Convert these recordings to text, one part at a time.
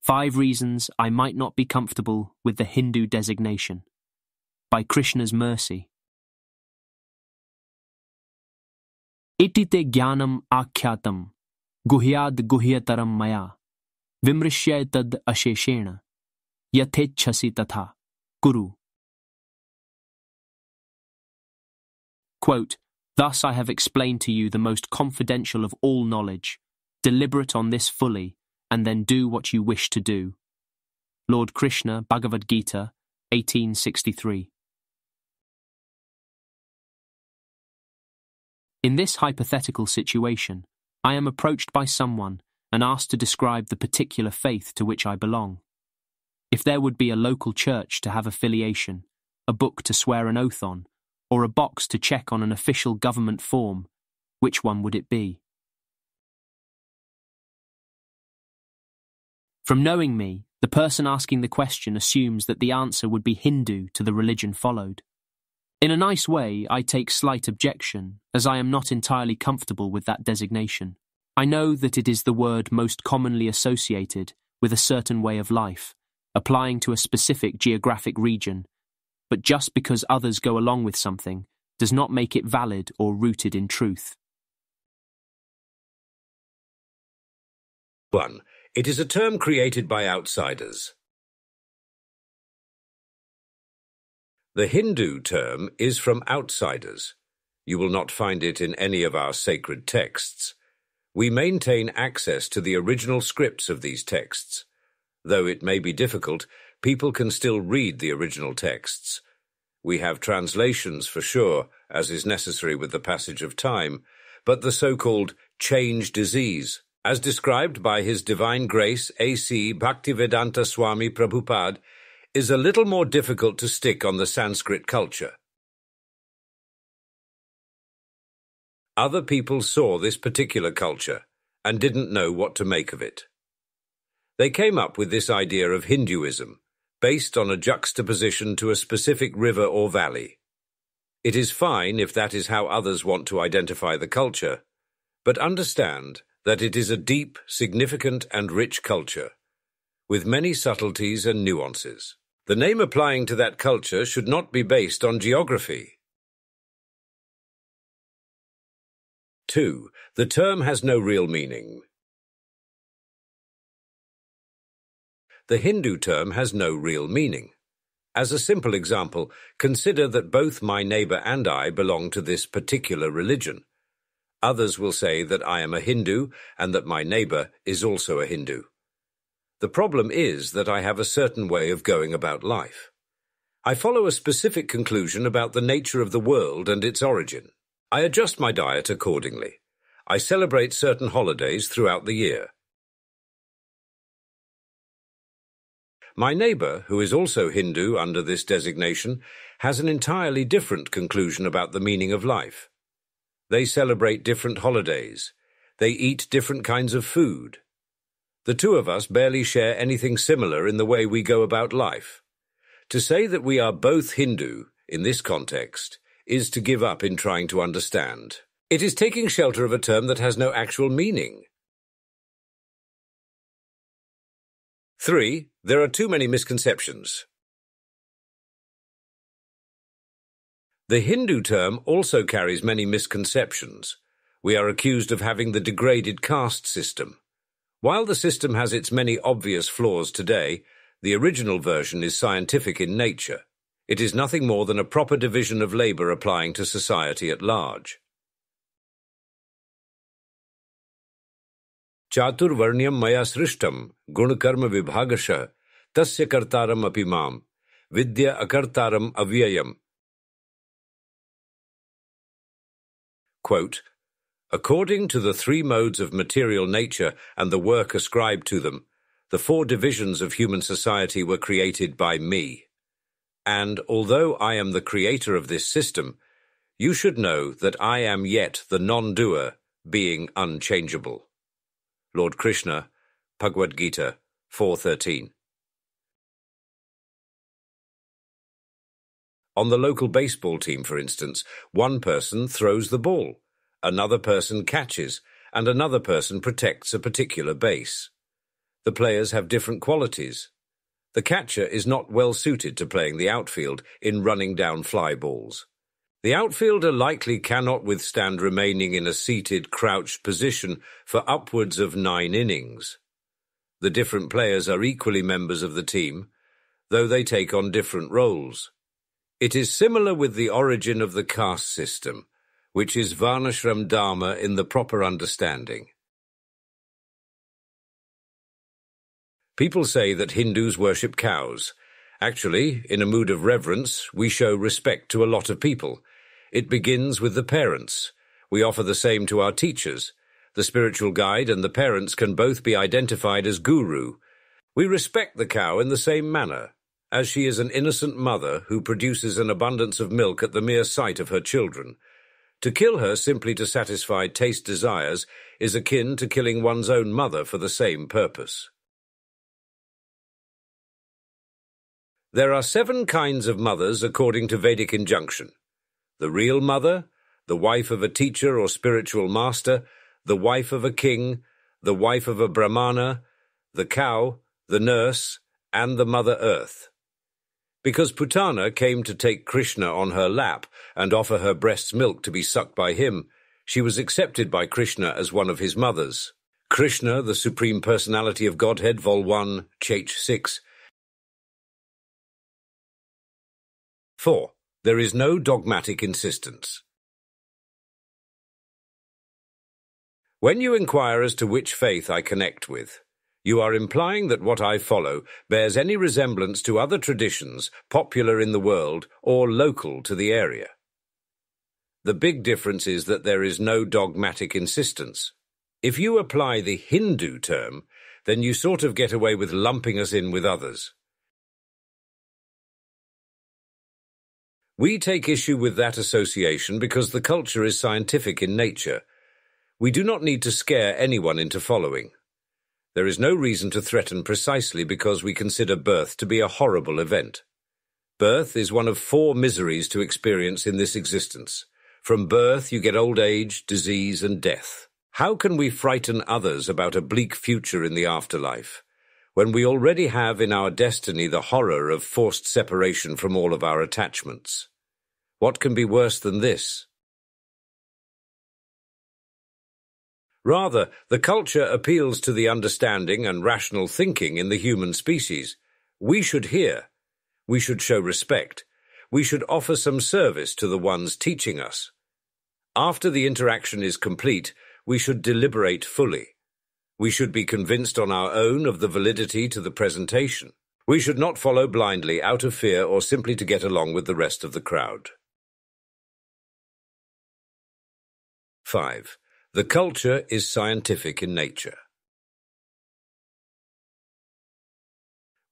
5 Reasons I Might Not Be Comfortable with the Hindu Designation, by Krishna's Mercy. Iti te jnanam akyatam, guhyad guhyataram maya, vimrishyay tad asheshena, yathechhasi tatha, Guru. Quote, Thus I have explained to you the most confidential of all knowledge. Deliberate on this fully, and then do what you wish to do. Lord Krishna, Bhagavad-gita, 1863. In this hypothetical situation, I am approached by someone and asked to describe the particular faith to which I belong. If there would be a local church to have affiliation, a book to swear an oath on, or a box to check on an official government form, which one would it be? From knowing me, the person asking the question assumes that the answer would be Hindu to the religion followed. In a nice way, I take slight objection, as I am not entirely comfortable with that designation. I know that it is the word most commonly associated with a certain way of life, applying to a specific geographic region, but just because others go along with something does not make it valid or rooted in truth. 1. It is a term created by outsiders. The Hindu term is from outsiders. You will not find it in any of our sacred texts. We maintain access to the original scripts of these texts. Though it may be difficult, people can still read the original texts. We have translations for sure, as is necessary with the passage of time, but the so-called change disease, as described by His Divine Grace A.C. Bhaktivedanta Swami Prabhupada, is a little more difficult to stick on the Sanskrit culture. Other people saw this particular culture and didn't know what to make of it. They came up with this idea of Hinduism, based on a juxtaposition to a specific river or valley. It is fine if that is how others want to identify the culture, but understand that it is a deep, significant and rich culture, with many subtleties and nuances. The name applying to that culture should not be based on geography. 2. The term has no real meaning. The Hindu term has no real meaning. As a simple example, consider that both my neighbor and I belong to this particular religion. Others will say that I am a Hindu and that my neighbor is also a Hindu. The problem is that I have a certain way of going about life. I follow a specific conclusion about the nature of the world and its origin. I adjust my diet accordingly. I celebrate certain holidays throughout the year. My neighbor, who is also Hindu under this designation, has an entirely different conclusion about the meaning of life. They celebrate different holidays. They eat different kinds of food. The two of us barely share anything similar in the way we go about life. To say that we are both Hindu, in this context, is to give up in trying to understand. It is taking shelter of a term that has no actual meaning. 3. There are too many misconceptions. The Hindu term also carries many misconceptions. We are accused of having the degraded caste system. While the system has its many obvious flaws today, the original version is scientific in nature. It is nothing more than a proper division of labor applying to society at large. Chaturvarnyam maya srishtam gunakarma vibhagasha tasya kartaram apimam vidya akartaram avyayam. Quote, According to the 3 modes of material nature and the work ascribed to them, the 4 divisions of human society were created by me. And although I am the creator of this system, you should know that I am yet the non-doer, being unchangeable. Lord Krishna, Bhagavad-gita 4:13. On the local baseball team, for instance, one person throws the ball, another person catches, and another person protects a particular base. The players have different qualities. The catcher is not well suited to playing the outfield in running down fly balls. The outfielder likely cannot withstand remaining in a seated, crouched position for upwards of 9 innings. The different players are equally members of the team, though they take on different roles. It is similar with the origin of the caste system, which is Varnashram Dharma in the proper understanding. People say that Hindus worship cows. Actually, in a mood of reverence, we show respect to a lot of people. It begins with the parents. We offer the same to our teachers. The spiritual guide and the parents can both be identified as guru. We respect the cow in the same manner, as she is an innocent mother who produces an abundance of milk at the mere sight of her children. To kill her simply to satisfy taste desires is akin to killing one's own mother for the same purpose. There are 7 kinds of mothers according to Vedic injunction. The real mother, the wife of a teacher or spiritual master, the wife of a king, the wife of a brahmana, the cow, the nurse, and the Mother Earth. Because Putana came to take Krishna on her lap and offer her breast's milk to be sucked by him, she was accepted by Krishna as one of his mothers. Krishna, the Supreme Personality of Godhead, Vol 1, Ch. 6. 4. There is no dogmatic insistence. When you inquire as to which faith I connect with, you are implying that what I follow bears any resemblance to other traditions popular in the world or local to the area. The big difference is that there is no dogmatic insistence. If you apply the Hindu term, then you sort of get away with lumping us in with others. We take issue with that association because the culture is scientific in nature. We do not need to scare anyone into following. There is no reason to threaten precisely because we consider birth to be a horrible event. Birth is one of 4 miseries to experience in this existence. From birth you get old age, disease, and death. How can we frighten others about a bleak future in the afterlife, when we already have in our destiny the horror of forced separation from all of our attachments? What can be worse than this? Rather, the culture appeals to the understanding and rational thinking in the human species. We should hear. We should show respect. We should offer some service to the ones teaching us. After the interaction is complete, we should deliberate fully. We should be convinced on our own of the validity to the presentation. We should not follow blindly out of fear or simply to get along with the rest of the crowd. 5. The culture is scientific in nature.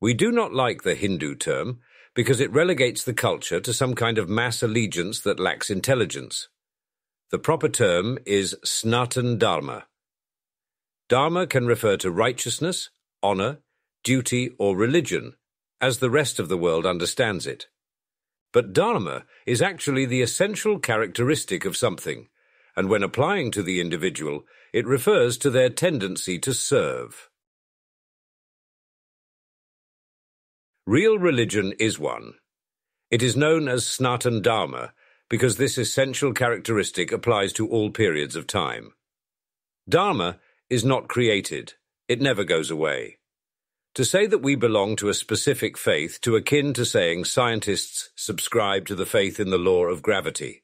We do not like the Hindu term because it relegates the culture to some kind of mass allegiance that lacks intelligence. The proper term is Sanatana Dharma. Dharma can refer to righteousness, honor, duty, or religion, as the rest of the world understands it. But Dharma is actually the essential characteristic of something, and when applying to the individual, it refers to their tendency to serve. Real religion is one. It is known as Sanatana Dharma because this essential characteristic applies to all periods of time. Dharma is not created. It never goes away. To say that we belong to a specific faith to akin to saying scientists subscribe to the faith in the law of gravity.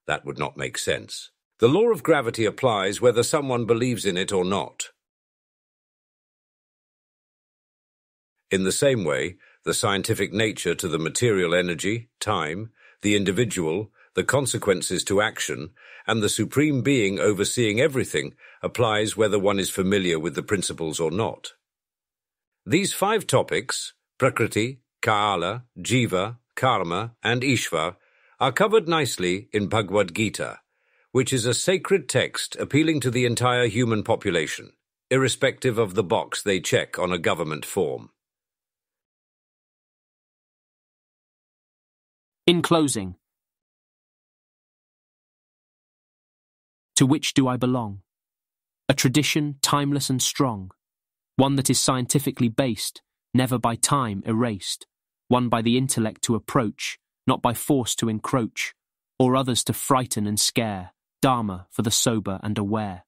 That would not make sense. The law of gravity applies whether someone believes in it or not. In the same way, the scientific nature to the material energy, time, the individual, the consequences to action, and the supreme being overseeing everything applies whether one is familiar with the principles or not. These 5 topics, Prakriti, Kala, Jiva, Karma, and Ishvar, are covered nicely in Bhagavad-gita, which is a sacred text appealing to the entire human population, irrespective of the box they check on a government form. In closing, to which do I belong? A tradition timeless and strong, one that is scientifically based, never by time erased, one by the intellect to approach, not by force to encroach, or others to frighten and scare, Dharma for the sober and aware.